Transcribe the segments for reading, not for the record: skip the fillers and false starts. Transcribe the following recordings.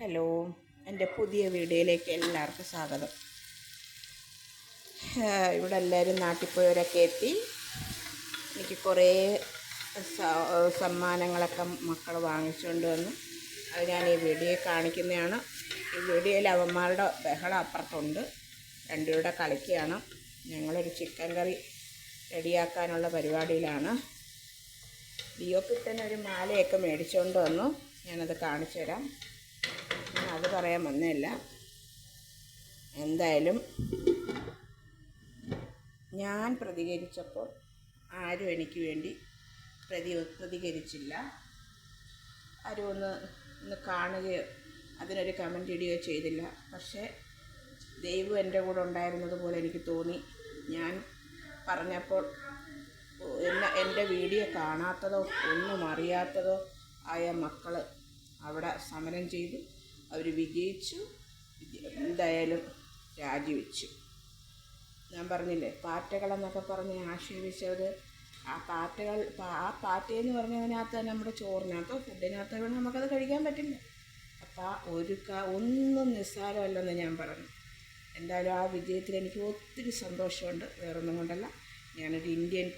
Hello, എൻ്റെ പുതിയ വീഡിയോയിലേക്ക് എല്ലാവർക്കും സ്വാഗതം. ഇവിടെ എല്ലാവരും നാട്ടിൽ പോയവരൊക്കെ എത്തി. എനിക്ക് കുറേ സമ്മാനങ്ങളൊക്കെ മക്കൾ വാങ്ങിച്ചുകൊണ്ട് വന്നു. അത് ഞാൻ ഈ വീഡിയോയിൽ കാണിക്കുന്നതാണ്. ഈ വീഡിയോയിൽ അവന്മാരുടെ ബഹളം അപ്പുറത്തുണ്ട്. രണ്ടുപേരുടെ കളിക്കുകയാണ്. ഞങ്ങളൊരു ചിക്കൻ കറി റെഡിയാക്കാനുള്ള പരിപാടിയിലാണ്. ലിയോപ്പിത്തന്നെ ഒരു മാലയൊക്കെ മേടിച്ചുകൊണ്ട് വന്നു. ഞാനത് കാണിച്ചു തരാം. അത് പറയാൻ വന്നതല്ല. എന്തായാലും ഞാൻ പ്രതികരിച്ചപ്പോൾ ആരും എനിക്ക് വേണ്ടി പ്രതികരിച്ചില്ല. ആരും ഒന്ന് കാണുകയോ അതിനൊരു കമൻ്റ് ഇടുകയോ ചെയ്തില്ല. പക്ഷേ ദൈവം എൻ്റെ കൂടെ ഉണ്ടായിരുന്നത് പോലെ എനിക്ക് തോന്നി. ഞാൻ പറഞ്ഞപ്പോൾ എൻ്റെ വീഡിയോ കാണാത്തതോ ഒന്നും അറിയാത്തതോ ആയ മക്കൾ അവിടെ സമരം ചെയ്തു. അവർ വിജയിച്ചു. എന്തായാലും രാജിവെച്ചു. ഞാൻ പറഞ്ഞില്ലേ, പാറ്റകളെന്നൊക്കെ പറഞ്ഞ് ആക്ഷേപിച്ചത് ആ പാറ്റയെന്ന് പറഞ്ഞതിനകത്ത് നമ്മുടെ ചോറിനകത്തോ ഫുഡിനകത്തോ വേണം നമുക്കത് കഴിക്കാൻ പറ്റില്ല. അപ്പോൾ ഒന്നും നിസ്സാരമല്ലെന്ന് ഞാൻ പറഞ്ഞു. എന്തായാലും ആ വിജയത്തിൽ എനിക്ക് ഒത്തിരി സന്തോഷമുണ്ട്. വേറൊന്നും കൊണ്ടല്ല, ഞാനൊരു ഇന്ത്യൻ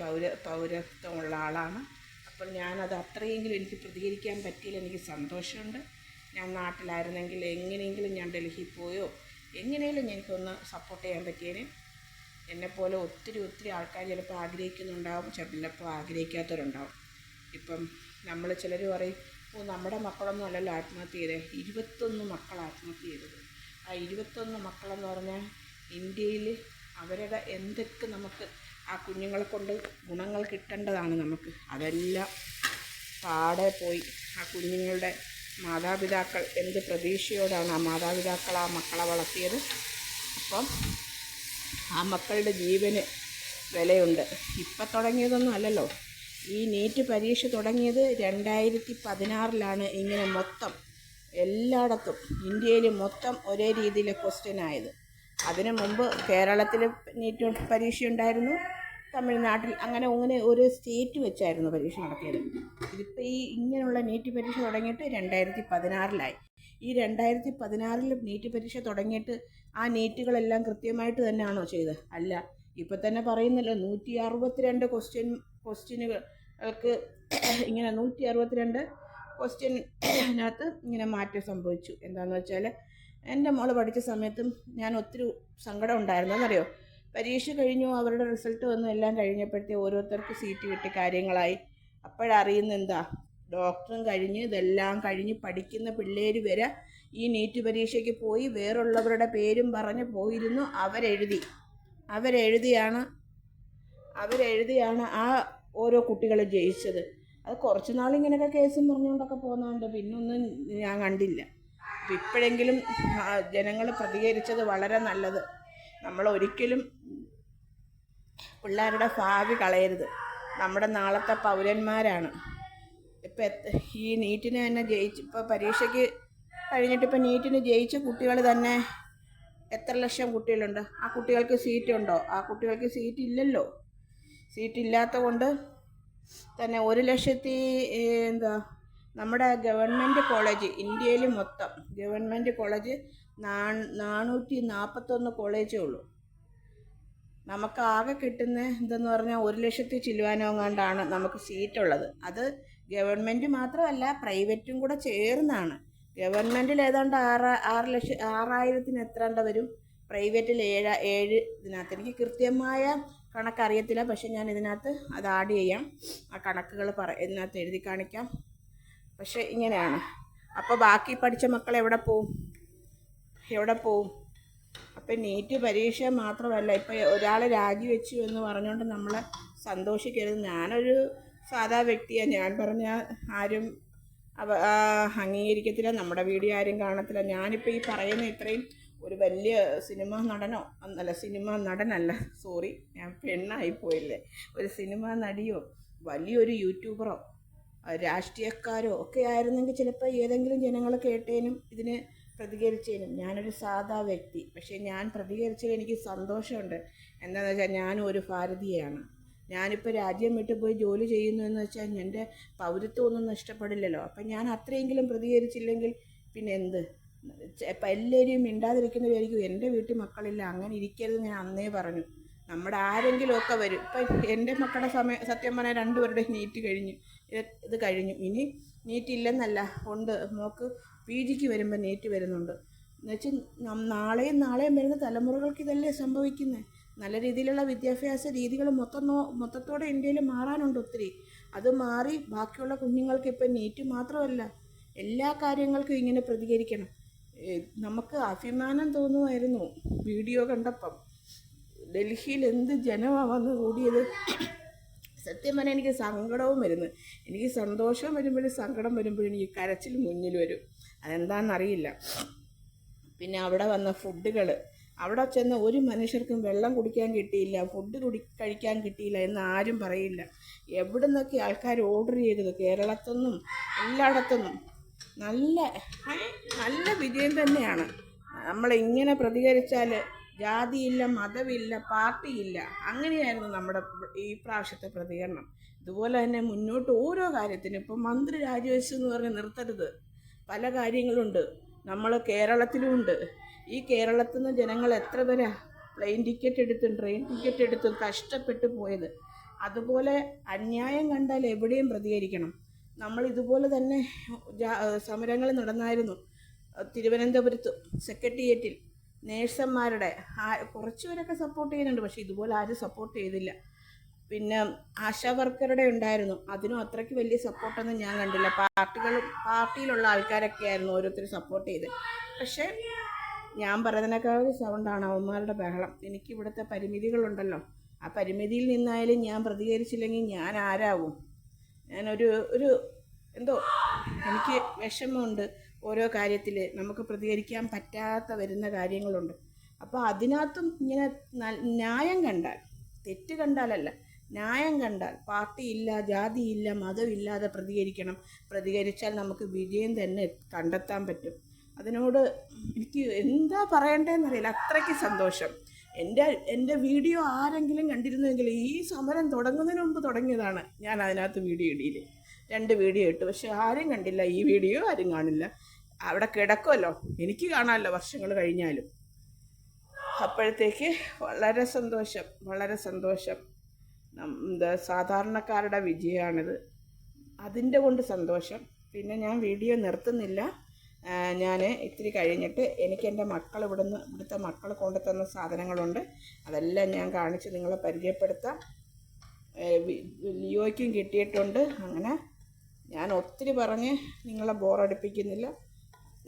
പൗരത്വമുള്ള ആളാണ്. അപ്പോൾ ഞാനത് അത്രയെങ്കിലും എനിക്ക് പ്രതികരിക്കാൻ പറ്റിയില്ല. എനിക്ക് സന്തോഷമുണ്ട്. ഞാൻ നാട്ടിലായിരുന്നെങ്കിൽ എങ്ങനെയെങ്കിലും ഞാൻ ഡൽഹിയിൽ പോയോ എങ്ങനെയെങ്കിലും എനിക്കൊന്ന് സപ്പോർട്ട് ചെയ്യാൻ പറ്റിയേനെ. എന്നെപ്പോലെ ഒത്തിരി ആൾക്കാർ ചിലപ്പോൾ ആഗ്രഹിക്കുന്നുണ്ടാവും, ചിലപ്പോൾ ആഗ്രഹിക്കാത്തവരുണ്ടാവും. ഇപ്പം നമ്മൾ ചിലർ പറയും, നമ്മുടെ മക്കളൊന്നും അല്ലല്ലോ ആത്മഹത്യ ചെയ്തേ. 21 മക്കൾ ആത്മഹത്യ ചെയ്തത്. ആ 21 മക്കളെന്ന് പറഞ്ഞാൽ ഇന്ത്യയിൽ അവരുടെ എന്തൊക്കെ നമുക്ക് ആ കുഞ്ഞുങ്ങളെ കൊണ്ട് ഗുണങ്ങൾ കിട്ടേണ്ടതാണ് നമുക്ക്. അതെല്ലാം പാടെ പോയി. ആ കുഞ്ഞുങ്ങളുടെ മാതാപിതാക്കൾ എന്ത് പ്രതീക്ഷയോടാണ് ആ മാതാപിതാക്കൾ ആ മക്കളെ വളർത്തിയത്. അപ്പം ആ മക്കളുടെ ജീവന് വിലയുണ്ട്. ഇപ്പം തുടങ്ങിയതൊന്നും അല്ലല്ലോ. ഈ നീറ്റ് പരീക്ഷ തുടങ്ങിയത് 2016 ഇങ്ങനെ മൊത്തം എല്ലായിടത്തും ഇന്ത്യയിൽ മൊത്തം ഒരേ രീതിയിലെ ക്വസ്റ്റ്യൻ ആയത്. അതിനു മുമ്പ് കേരളത്തിൽ നീറ്റ് പരീക്ഷ ഉണ്ടായിരുന്നു, തമിഴ്നാട്ടിൽ അങ്ങനെ ഒരു സ്റ്റേറ്റ് വെച്ചായിരുന്നു പരീക്ഷ നടത്തിയത്. ഇതിപ്പോൾ ഇങ്ങനെയുള്ള നീറ്റ് പരീക്ഷ തുടങ്ങിയിട്ട് 2016 ഈ 2016 നീറ്റ് പരീക്ഷ തുടങ്ങിയിട്ട് ആ നീറ്റുകളെല്ലാം കൃത്യമായിട്ട് തന്നെയാണോ ചെയ്തത്? അല്ല. ഇപ്പം തന്നെ പറയുന്നല്ലോ, 162 ക്വസ്റ്റ്യനുകൾക്ക് ഇങ്ങനെ 162 ക്വസ്റ്റ്യനകത്ത് ഇങ്ങനെ മാറ്റം സംഭവിച്ചു. എന്താണെന്ന് വെച്ചാൽ, എൻ്റെ മോള് പഠിച്ച സമയത്തും ഞാൻ ഒത്തിരി സങ്കടം ഉണ്ടായിരുന്നു. എന്നറിയോ, പരീക്ഷ കഴിഞ്ഞു, അവരുടെ റിസൾട്ട് വന്നു, എല്ലാം കഴിഞ്ഞപ്പോഴത്തേക്ക് ഓരോരുത്തർക്ക് സീറ്റ് കിട്ടി, കാര്യങ്ങളായി. അപ്പോഴറിയുന്ന എന്താ, ഡോക്ടറും കഴിഞ്ഞ് ഇതെല്ലാം കഴിഞ്ഞ് പഠിക്കുന്ന പിള്ളേർ വരെ ഈ നീറ്റ് പരീക്ഷയ്ക്ക് പോയി വേറുള്ളവരുടെ പേരും പറഞ്ഞ് പോയിരുന്നു. അവരെഴുതിയാണ് ആ ഓരോ കുട്ടികൾ ജയിച്ചത്. അത് കുറച്ച് നാളിങ്ങനെയൊക്കെ കേസും പറഞ്ഞുകൊണ്ടൊക്കെ പോകുന്നുണ്ട്, പിന്നൊന്നും ഞാൻ കണ്ടില്ല. ഇപ്പോഴെങ്കിലും ജനങ്ങൾ പ്രതികരിച്ചത് വളരെ നല്ലത്. നമ്മൾ ഒരിക്കലും പിള്ളേരുടെ ഭാവി കളയരുത്. നമ്മുടെ നാളത്തെ പൗരന്മാരാണ്. ഇപ്പം ഈ നീറ്റിന് തന്നെ ഇപ്പോൾ പരീക്ഷയ്ക്ക് കഴിഞ്ഞിട്ട് ഇപ്പം നീറ്റിന് ജയിച്ച കുട്ടികൾ തന്നെ എത്ര ലക്ഷം കുട്ടികളുണ്ട്. ആ കുട്ടികൾക്ക് സീറ്റുണ്ടോ? ആ കുട്ടികൾക്ക് സീറ്റ് ഇല്ലല്ലോ. സീറ്റില്ലാത്ത കൊണ്ട് തന്നെ 1,00,000 നമ്മുടെ ഗവൺമെൻറ് കോളേജ് ഇന്ത്യയിൽ മൊത്തം ഗവൺമെൻറ് കോളേജ് 441 കോളേജേ ഉള്ളൂ. നമുക്ക് ആകെ കിട്ടുന്ന എന്തെന്ന് പറഞ്ഞാൽ 1,00,000 ചില്ലുവാനോങ്ങാണ്ടാണ് നമുക്ക് സീറ്റുള്ളത്. അത് ഗവൺമെൻറ് മാത്രമല്ല, പ്രൈവറ്റും കൂടെ ചേർന്നാണ്. ഗവൺമെൻറ്റിൽ ഏതാണ്ട് 6,000 എത്രണ്ട വരും, പ്രൈവറ്റിൽ 7 ഇതിനകത്ത്. എനിക്ക് കൃത്യമായ കണക്കറിയത്തില്ല, പക്ഷെ ഞാൻ ഇതിനകത്ത് അത് ആഡ് ചെയ്യാം. ആ കണക്കുകൾ ഇതിനകത്ത് എഴുതി കാണിക്കാം. പക്ഷെ ഇങ്ങനെയാണ്. അപ്പോൾ ബാക്കി പഠിച്ച മക്കൾ എവിടെ പോവും? അപ്പം നീറ്റ് പരീക്ഷ മാത്രമല്ല, ഇപ്പോൾ ഒരാൾ രാജിവെച്ചു എന്ന് പറഞ്ഞുകൊണ്ട് നമ്മൾ സന്തോഷിക്കരുത്. ഞാനൊരു സാധാ വ്യക്തിയാണ്. ഞാൻ പറഞ്ഞാൽ ആരും അംഗീകരിക്കത്തില്ല, നമ്മുടെ വീഡിയോ ആരും കാണത്തില്ല. ഞാനിപ്പോൾ ഈ പറയുന്ന ഇത്രയും ഒരു വലിയ സിനിമാ നടനല്ല, സോറി, ഞാൻ പെണ്ണായിപ്പോയില്ലേ, ഒരു സിനിമാ നടിയോ വലിയൊരു യൂട്യൂബറോ രാഷ്ട്രീയക്കാരോ ഒക്കെ ആയിരുന്നെങ്കിൽ ചിലപ്പോൾ ഏതെങ്കിലും ജനങ്ങൾ കേട്ടേനും ഇതിന് പ്രതികരിച്ചേനും. ഞാനൊരു സാധാ വ്യക്തി, പക്ഷേ ഞാൻ പ്രതികരിച്ചതിൽ എനിക്ക് സന്തോഷമുണ്ട്. എന്താണെന്ന് വെച്ചാൽ ഞാനും ഒരു ഭാരതീയയാണ്. ഞാനിപ്പോൾ രാജ്യം വിട്ടു പോയി ജോലി ചെയ്യുന്നു എന്ന് വെച്ചാൽ എൻ്റെ പൗരത്വം ഒന്നും നഷ്ടപ്പെടില്ലല്ലോ. അപ്പം ഞാൻ അത്രയെങ്കിലും പ്രതികരിച്ചില്ലെങ്കിൽ പിന്നെ എന്ത്? ഇപ്പം എല്ലാവരും മിണ്ടാതിരിക്കുന്നവരായിരിക്കും എൻ്റെ വീട്ടിൽ മക്കളില്ല, അങ്ങനെ ഇരിക്കരുത് ഞാൻ അന്നേ പറഞ്ഞു. നമ്മുടെ ആരെങ്കിലുമൊക്കെ വരും. ഇപ്പം എൻ്റെ മക്കളുടെ സത്യം പറഞ്ഞാൽ രണ്ടുപേരുടെ നീറ്റ് കഴിഞ്ഞു, ഇത് കഴിഞ്ഞു. ഇനി നീറ്റ് ഇല്ലെന്നല്ല, ഉണ്ട്. മോൾക്ക് PGക്ക് വരുമ്പോൾ നീറ്റ് വരുന്നുണ്ട്. എന്നുവെച്ചാൽ നാളെയും വരുന്ന തലമുറകൾക്ക് ഇതല്ലേ സംഭവിക്കുന്നത്. നല്ല രീതിയിലുള്ള വിദ്യാഭ്യാസ രീതികൾ മൊത്തത്തോടെ ഇന്ത്യയിൽ മാറാനുണ്ട് ഒത്തിരി. അത് മാറി ബാക്കിയുള്ള കുഞ്ഞുങ്ങൾക്ക് ഇപ്പം നീറ്റ് മാത്രമല്ല, എല്ലാ കാര്യങ്ങൾക്കും ഇങ്ങനെ പ്രതികരിക്കണം. നമുക്ക് അഭിമാനം തോന്നുമായിരുന്നു വീഡിയോ കണ്ടപ്പം. ഡൽഹിയിൽ എന്ത് ജനമാണ് വന്ന് കൂടിയത്. സത്യം പറഞ്ഞാൽ എനിക്ക് സങ്കടവും വരുന്നു. എനിക്ക് സന്തോഷം വരുമ്പോഴും സങ്കടം വരുമ്പോഴും എനിക്ക് കരച്ചിൽ മുന്നിൽ വരും. അതെന്താണെന്നറിയില്ല. പിന്നെ അവിടെ വന്ന ഫുഡുകൾ, അവിടെ ചെന്ന് ഒരു മനുഷ്യർക്കും വെള്ളം കുടിക്കാൻ കിട്ടിയില്ല, ഫുഡ് കഴിക്കാൻ കിട്ടിയില്ല എന്ന് ആരും പറയില്ല. എവിടെ നിന്നൊക്കെ ആൾക്കാർ ഓർഡർ ചെയ്തത്, കേരളത്തിൽ എല്ലായിടത്തുനിന്നും നല്ല വിജയം തന്നെയാണ്. നമ്മളിങ്ങനെ പ്രതികരിച്ചാൽ ജാതിയില്ല, മതമില്ല, പാർട്ടിയില്ല, അങ്ങനെയായിരുന്നു നമ്മുടെ ഈ പ്രാവശ്യത്തെ പ്രതികരണം. ഇതുപോലെ തന്നെ മുന്നോട്ട് ഓരോ കാര്യത്തിനും ഇപ്പം മന്ത്രി രാജിവെച്ചു എന്ന് പറഞ്ഞ് നിർത്തരുത്. പല കാര്യങ്ങളുണ്ട്. നമ്മൾ കേരളത്തിലുമുണ്ട്. ഈ കേരളത്തിൽ നിന്ന് ജനങ്ങൾ എത്ര പേരാ പ്ലെയിൻ ടിക്കറ്റ് എടുത്തും ട്രെയിൻ ടിക്കറ്റ് എടുത്തും കഷ്ടപ്പെട്ട് പോയത്. അതുപോലെ അന്യായം കണ്ടാൽ എവിടെയും പ്രതികരിക്കണം. നമ്മൾ ഇതുപോലെ തന്നെ സമരങ്ങൾ നടന്നായിരുന്നു. തിരുവനന്തപുരത്ത് സെക്രട്ടേറിയറ്റിൽ നേഴ്സന്മാരുടെ കുറച്ച് പേരൊക്കെ സപ്പോർട്ട് ചെയ്യുന്നുണ്ട്, പക്ഷേ ഇതുപോലെ ആരും സപ്പോർട്ട് ചെയ്തില്ല. പിന്നെ ആശാ വർക്കറുടെ ഉണ്ടായിരുന്നു, അതിനും അത്രയ്ക്ക് വലിയ സപ്പോർട്ടൊന്നും ഞാൻ കണ്ടില്ല. പാർട്ടിയിലുള്ള ആൾക്കാരൊക്കെ ആയിരുന്നു ഓരോരുത്തർ സപ്പോർട്ട് ചെയ്ത്. പക്ഷേ ഞാൻ പറയുന്നതിനേക്കാൾ സൗണ്ടാണ് അവന്മാരുടെ ബഹളം. എനിക്ക് ഇവിടുത്തെ പരിമിതികളുണ്ടല്ലോ, ആ പരിമിതിയിൽ നിന്നായാലും ഞാൻ പ്രതികരിച്ചില്ലെങ്കിൽ ഞാൻ ആരാവും? ഞാനൊരു എന്തോ എനിക്ക് വിഷമമുണ്ട്. ഓരോ കാര്യത്തിൽ നമുക്ക് പ്രതികരിക്കാൻ പറ്റാത്ത വരുന്ന കാര്യങ്ങളുണ്ട്. അപ്പോൾ അതിനകത്തും ഇങ്ങനെ ന്യായം കണ്ടാൽ, തെറ്റ് കണ്ടാലല്ല, ന്യായം കണ്ടാൽ പാർട്ടിയില്ല, ജാതിയില്ല, മതമില്ലാതെ പ്രതികരിക്കണം. പ്രതികരിച്ചാൽ നമുക്ക് വിജയം തന്നെ കണ്ടെത്താൻ പറ്റും. അതിനോട് എനിക്ക് എന്താ പറയണ്ടതെന്നറിയില്ല, അത്രയ്ക്ക് സന്തോഷം. എൻ്റെ വീഡിയോ ആരെങ്കിലും കണ്ടിരുന്നുവെങ്കിൽ, ഈ സമരം തുടങ്ങുന്നതിന് മുമ്പ് തുടങ്ങിയതാണ് ഞാൻ. അതിനകത്ത് വീഡിയോ ഇടിയിൽ 2 വീഡിയോ ഇട്ടു, പക്ഷെ ആരും കണ്ടില്ല. ഈ വീഡിയോ ആരും കാണില്ല. അവിടെ കിടക്കുമല്ലോ, എനിക്ക് കാണാമല്ലോ വർഷങ്ങൾ കഴിഞ്ഞാലും. അപ്പോഴത്തേക്ക് വളരെ സന്തോഷം. സാധാരണക്കാരുടെ വിജയമാണിത്, അതിൻ്റെ കൊണ്ട് സന്തോഷം. പിന്നെ ഞാൻ വീഡിയോ നിർത്തുന്നില്ല. ഞാൻ ഇത്തിരി കഴിഞ്ഞിട്ട് എനിക്ക് എൻ്റെ ഇവിടുത്തെ മക്കൾ കൊണ്ടുതന്ന സാധനങ്ങളുണ്ട്, അതെല്ലാം ഞാൻ കാണിച്ച് നിങ്ങളെ പരിചയപ്പെടുത്താം. ലിയോയ്ക്കും കിട്ടിയിട്ടുണ്ട്. അങ്ങനെ ഞാൻ ഒത്തിരി പറഞ്ഞ് നിങ്ങളെ ബോറടിപ്പിക്കുന്നില്ല.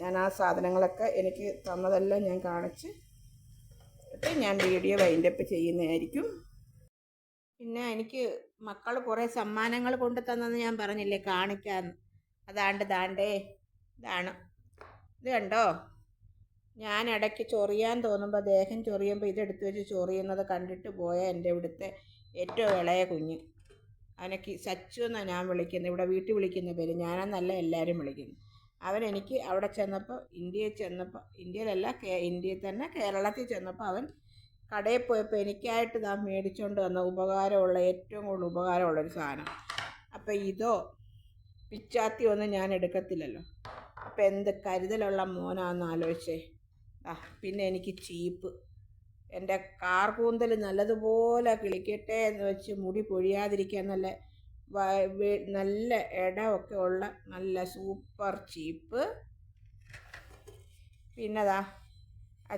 ഞാൻ ആ സാധനങ്ങളൊക്കെ എനിക്ക് തന്നതെല്ലാം ഞാൻ കാണിച്ച് ഞാൻ വീഡിയോ വൈൻഡപ്പ് ചെയ്യുന്നതായിരിക്കും. പിന്നെ എനിക്ക് മക്കൾ കുറേ സമ്മാനങ്ങൾ കൊണ്ടു തന്നെന്ന് ഞാൻ പറഞ്ഞില്ലേ കാണിക്കാൻ. ഇതാണ്. ഇത് കണ്ടോ? ഞാൻ ഇടയ്ക്ക് ചൊറിയാൻ തോന്നുമ്പോൾ, ദേഹം ചൊറിയുമ്പോൾ ഇതെടുത്ത് വെച്ച് ചൊറിയുന്നത് കണ്ടിട്ട് പോയ എൻ്റെ ഇവിടുത്തെ ഏറ്റവും ഇളയ കുഞ്ഞ്, അവനക്ക് സച്ചു എന്നാണ് ഞാൻ വിളിക്കുന്നത്, ഇവിടെ വീട്ടിൽ വിളിക്കുന്ന പേര്, ഞാനെന്നല്ല എല്ലാവരും വിളിക്കുന്നു. അവനെനിക്ക് അവിടെ ചെന്നപ്പോൾ, ഇന്ത്യയിൽ തന്നെ കേരളത്തിൽ ചെന്നപ്പോൾ അവൻ കടയിൽ പോയപ്പോൾ എനിക്കായിട്ട് താൻ മേടിച്ചുകൊണ്ട് വന്ന ഏറ്റവും കൂടുതൽ ഉപകാരമുള്ളൊരു സാധനം. അപ്പോൾ ഇതോ പിച്ചാത്തി ഒന്നും ഞാൻ എടുക്കത്തില്ലല്ലോ, അപ്പോൾ എന്ത് കരുതലുള്ള മോനാണെന്ന് ആലോചിച്ചേ. പിന്നെ എനിക്ക് ചീപ്പ്, എൻ്റെ കാർ കൂന്തൽ നല്ലതുപോലെ കിളിക്കട്ടെ എന്ന് വെച്ച് മുടി പൊഴിയാതിരിക്കാൻ നല്ല ഇടമൊക്കെ ഉള്ള നല്ല സൂപ്പർ ചീപ്പ്. പിന്നെതാ ആ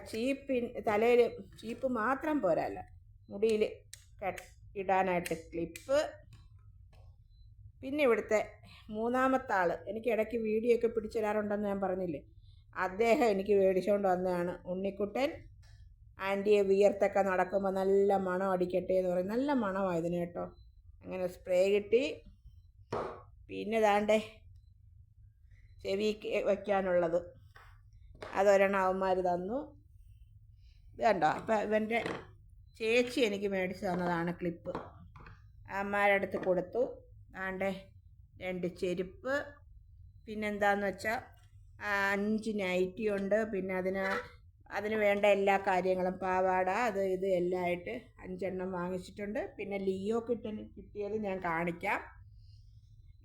തലയിൽ ചീപ്പ് മാത്രം പോരല്ല, മുടിയിൽ ഇടാനായിട്ട് ക്ലിപ്പ്. പിന്നെ ഇവിടുത്തെ മൂന്നാമത്തെ ആൾ, എനിക്ക് ഇടയ്ക്ക് വീഡിയോ ഒക്കെ പിടിച്ചു തരാറുണ്ടെന്ന് ഞാൻ പറഞ്ഞില്ലേ, അദ്ദേഹം എനിക്ക് മേടിച്ചുകൊണ്ട് വന്നതാണ്. ഉണ്ണിക്കുട്ടൻ ആൻറ്റിയെ വിയർത്തൊക്കെ നടക്കുമ്പോൾ നല്ല മണം അടിക്കട്ടെ എന്ന് പറയും. നല്ല മണമാണ് ഇതിന് കേട്ടോ. അങ്ങനെ സ്പ്രേ കിട്ടി. പിന്നെ ദാണ്ടേ ചെവി വയ്ക്കാനുള്ളത്, അതൊരെണ്ണം അവന്മാർ തന്നു. ഇത് കണ്ടോ? അപ്പം ഇവൻ്റെ ചേച്ചി എനിക്ക് മേടിച്ച് തന്നതാണ് ക്ലിപ്പ്, അമ്മമാരുടെ അടുത്ത് കൊടുത്തു. ദാണ്ടേ 2 ചെരുപ്പ്. പിന്നെന്താണെന്ന് വെച്ചാൽ 5 നൈറ്റി ഉണ്ട്. പിന്നെ അതിന് വേണ്ട എല്ലാ കാര്യങ്ങളും, പാവാട, ഇത് എല്ലാം ആയിട്ട് 5 എണ്ണം വാങ്ങിച്ചിട്ടുണ്ട്. പിന്നെ ലിയോ കിട്ടിയത് ഞാൻ കാണിക്കാം.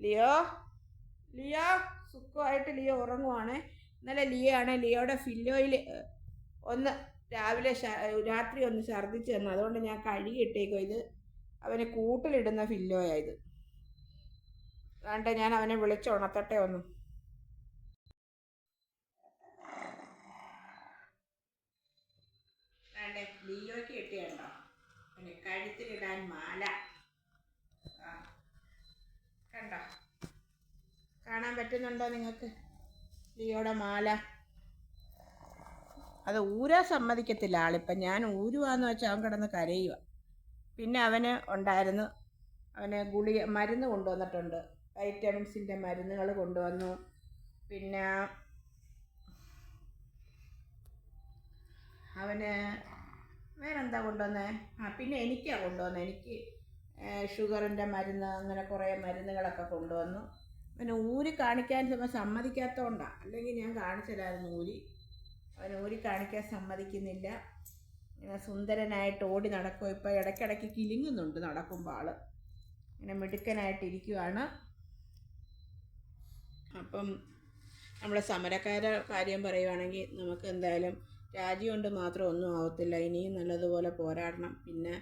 ലിയോ സുഖമായിട്ട് ലിയോ ഉറങ്ങുവാണ്. ഇന്നലെ ലിയോ ആണ് ലിയോയുടെ ഫില്ലോയിൽ ഒന്ന് രാവിലെ രാത്രി ഒന്ന് ഛർദ്ദിച്ച് തന്നു. അതുകൊണ്ട് ഞാൻ കഴുകിയിട്ടേക്കോ. ഇത് അവന് കൂട്ടിലിടുന്ന ഫില്ലോയായത്. അതുകൊണ്ട് ഞാൻ അവനെ വിളിച്ചുണർത്തട്ടെ ഒന്ന്. വേണ്ടേ ലിയോയ്ക്ക് കിട്ടിയുണ്ടോ പിന്നെ കഴുത്തിലിടാൻ മാല. കണ്ടോ, കാണാൻ പറ്റുന്നുണ്ടോ നിങ്ങൾക്ക് ലിയോയുടെ മാല? അത് ഊരാൻ സമ്മതിക്കത്തില്ല ആളിപ്പം. ഞാൻ ഊരുവാന്ന് വെച്ചാൽ അവൻ കിടന്ന് കരയുക. പിന്നെ അവന് ഉണ്ടായിരുന്നു, അവന് മരുന്ന് കൊണ്ടുവന്നിട്ടുണ്ട്, വൈറ്റമിൻസിൻ്റെ മരുന്നുകൾ കൊണ്ടുവന്നു. പിന്നെ അവന് വേറെന്താ കൊണ്ടുവന്നേ? പിന്നെ എനിക്കാണ് കൊണ്ടുവന്നത്. എനിക്ക് ഷുഗറിൻ്റെ മരുന്ന്, അങ്ങനെ കുറേ മരുന്നുകളൊക്കെ കൊണ്ടുവന്നു. അവന് ഊരി കാണിക്കാൻ സമ്മതിക്കാത്തതുകൊണ്ടാണ്, അല്ലെങ്കിൽ ഞാൻ കാണിച്ചില്ലായിരുന്നു ഊരി. അവൻ ഊരി കാണിക്കാൻ സമ്മതിക്കുന്നില്ല. ഇങ്ങനെ സുന്ദരനായിട്ട് ഓടി നടക്കും. ഇപ്പോൾ ഇടയ്ക്കിടയ്ക്ക് കിലുങ്ങുന്നുണ്ട് നടക്കുമ്പോൾ ആൾ. ഇങ്ങനെ മിടുക്കനായിട്ടിരിക്കുവാണ്. അപ്പം നമ്മളെ സമരക്കാരുടെ കാര്യം പറയുവാണെങ്കിൽ നമുക്ക് എന്തായാലും രാജ്യം കൊണ്ട് മാത്രം ഒന്നും ആവത്തില്ല. ഇനിയും നല്ലതുപോലെ പോരാടണം. പിന്നെ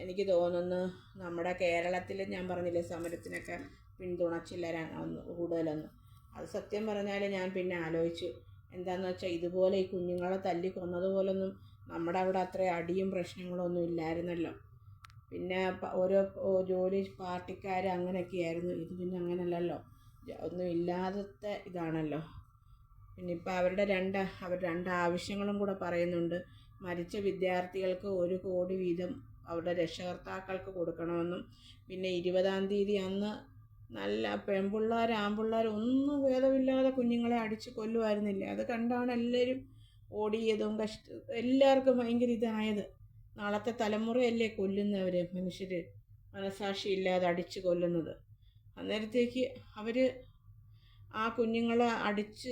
എനിക്ക് തോന്നുന്നു നമ്മുടെ കേരളത്തിൽ ഞാൻ പറഞ്ഞില്ലേ സമരത്തിനൊക്കെ പിന്തുണച്ചില്ല കൂടുതലൊന്നും. അത് സത്യം പറഞ്ഞാൽ ഞാൻ പിന്നെ ആലോചിച്ചു, എന്താണെന്ന് വെച്ചാൽ ഇതുപോലെ ഈ കുഞ്ഞുങ്ങളെ തല്ലിക്കൊന്നതുപോലൊന്നും നമ്മുടെ അവിടെ അത്ര അടിയും പ്രശ്നങ്ങളൊന്നും ഇല്ലായിരുന്നല്ലോ. പിന്നെ ഓരോ ജോലി പാർട്ടിക്കാർ അങ്ങനെയൊക്കെയായിരുന്നു. ഇത് പിന്നെ അങ്ങനെയല്ലല്ലോ, ഒന്നും ഇല്ലാതെ ഇതാണല്ലോ. പിന്നെ ഇപ്പം അവരുടെ രണ്ട് ആവശ്യങ്ങളും കൂടെ പറയുന്നുണ്ട്. മരിച്ച വിദ്യാർത്ഥികൾക്ക് 1 കോടി വീതം അവരുടെ രക്ഷകർത്താക്കൾക്ക് കൊടുക്കണമെന്നും, പിന്നെ 20-ാം തീയതി അന്ന് നല്ല പെൺപിള്ളേർ ആൺപിള്ളേർ ഒന്നും ഭേദമില്ലാതെ കുഞ്ഞുങ്ങളെ അടിച്ച് കൊല്ലുമായിരുന്നില്ലേ. അത് കണ്ടാണ് എല്ലാവരും ഓടിയതും എല്ലാവർക്കും ഭയങ്കര ഇതായത്. നാളത്തെ തലമുറയല്ലേ കൊല്ലുന്നവർ, മനുഷ്യർ മനസാക്ഷിയില്ലാതെ അടിച്ച് കൊല്ലുന്നത്. അന്നേരത്തേക്ക് അവർ ആ കുഞ്ഞുങ്ങളെ അടിച്ച്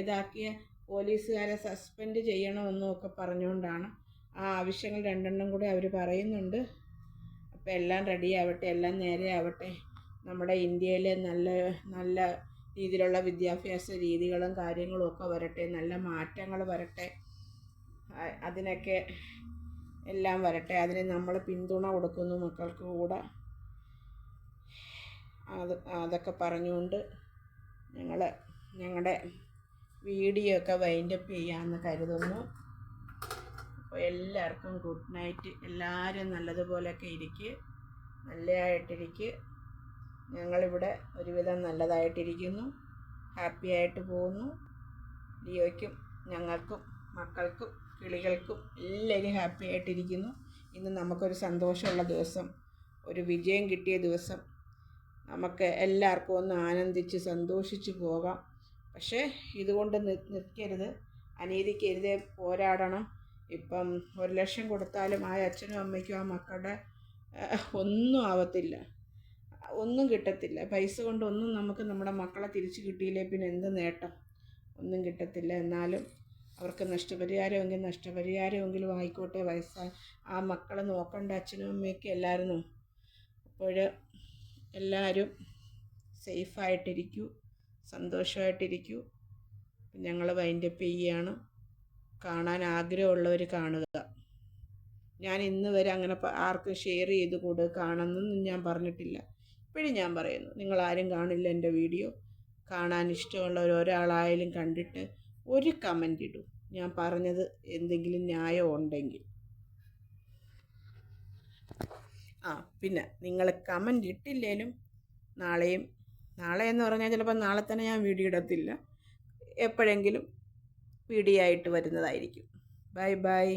ഇതാക്കിയ പോലീസുകാരെ സസ്പെൻഡ് ചെയ്യണമെന്നും ഒക്കെ പറഞ്ഞുകൊണ്ടാണ് ആ ആവശ്യങ്ങൾ 2 കൂടെ അവർ പറയുന്നുണ്ട്. അപ്പോൾ എല്ലാം റെഡിയാവട്ടെ, എല്ലാം നേരെയാവട്ടെ. നമ്മുടെ ഇന്ത്യയിൽ നല്ല രീതിയിലുള്ള വിദ്യാഭ്യാസ രീതികളും കാര്യങ്ങളും ഒക്കെ വരട്ടെ, നല്ല മാറ്റങ്ങൾ വരട്ടെ. അതിനൊക്കെ എല്ലാം വരട്ടെ. അതിന് നമ്മൾ പിന്തുണ കൊടുക്കുന്നു മക്കൾക്ക് കൂടെ. അതൊക്കെ പറഞ്ഞുകൊണ്ട് ഞങ്ങളുടെ വീഡിയോ ഒക്കെ വൈൻഡപ്പ് ചെയ്യാമെന്ന് കരുതുന്നു. അപ്പോൾ എല്ലാവർക്കും ഗുഡ് നൈറ്റ്. എല്ലാവരും നല്ലതുപോലെയൊക്കെ ഇരിക്കുക, നല്ലതായിട്ടിരിക്കുക. ഞങ്ങളിവിടെ ഒരുവിധം നല്ലതായിട്ടിരിക്കുന്നു, ഹാപ്പി ആയിട്ട് പോകുന്നു. ലിയോയ്ക്കും ഞങ്ങൾക്കും മക്കൾക്കും കിളികൾക്കും എല്ലാവരും ഹാപ്പി ആയിട്ടിരിക്കുന്നു. ഇന്ന് നമുക്കൊരു സന്തോഷമുള്ള ദിവസം, ഒരു വിജയം കിട്ടിയ ദിവസം. നമുക്ക് എല്ലാവർക്കും ഒന്ന് ആനന്ദിച്ച് സന്തോഷിച്ച് പോകാം. പക്ഷേ ഇതുകൊണ്ട് നിൽക്കരുത്, അനീതിക്കെതിരെ പോരാടണം. ഇപ്പം 1 ലക്ഷം കൊടുത്താലും ആ അച്ഛനും അമ്മയ്ക്കും ആ മക്കളുടെ ഒന്നും ആവത്തില്ല, ഒന്നും കിട്ടത്തില്ല. പൈസ കൊണ്ടൊന്നും നമുക്ക് നമ്മുടെ മക്കളെ തിരിച്ച് കിട്ടിയില്ലേ പിന്നെ എന്ത് നേട്ടം? ഒന്നും കിട്ടത്തില്ല. എന്നാലും അവർക്ക് നഷ്ടപരിഹാരമെങ്കിലും ആയിക്കോട്ടെ. ആ മക്കളെ നോക്കേണ്ട അച്ഛനും അമ്മയൊക്കെ അല്ലായിരുന്നോ? അപ്പോൾ എല്ലാവരും സേഫായിട്ടിരിക്കൂ, സന്തോഷമായിട്ടിരിക്കൂ. ഞങ്ങൾ വൈൻഡപ്പ് ചെയ്യുകയാണ്. കാണാൻ ആഗ്രഹമുള്ളവർ കാണുക. ഞാൻ ഇന്ന് വരെ അങ്ങനെ ആർക്കും ഷെയർ ചെയ്ത് കാണണമെന്നൊന്നും ഞാൻ പറഞ്ഞിട്ടില്ല. ഇപ്പോഴും ഞാൻ പറയുന്നു, നിങ്ങളാരും കാണില്ല എൻ്റെ വീഡിയോ. കാണാൻ ഇഷ്ടമുള്ളവർ ഒരാളായാലും കണ്ടിട്ട് ഒരു കമൻ്റ് ഇടൂ, ഞാൻ പറഞ്ഞത് എന്തെങ്കിലും ന്യായം ഉണ്ടെങ്കിൽ. പിന്നെ നിങ്ങൾ കമൻ്റ് ഇട്ടില്ലേലും നാളെയെന്ന് പറഞ്ഞാൽ ചിലപ്പോൾ നാളെ തന്നെ ഞാൻ വീഡിയോ ഇടത്തില്ല, എപ്പോഴെങ്കിലും വീഡിയോ ആയിട്ട് വരുന്നതായിരിക്കും. Bye bye.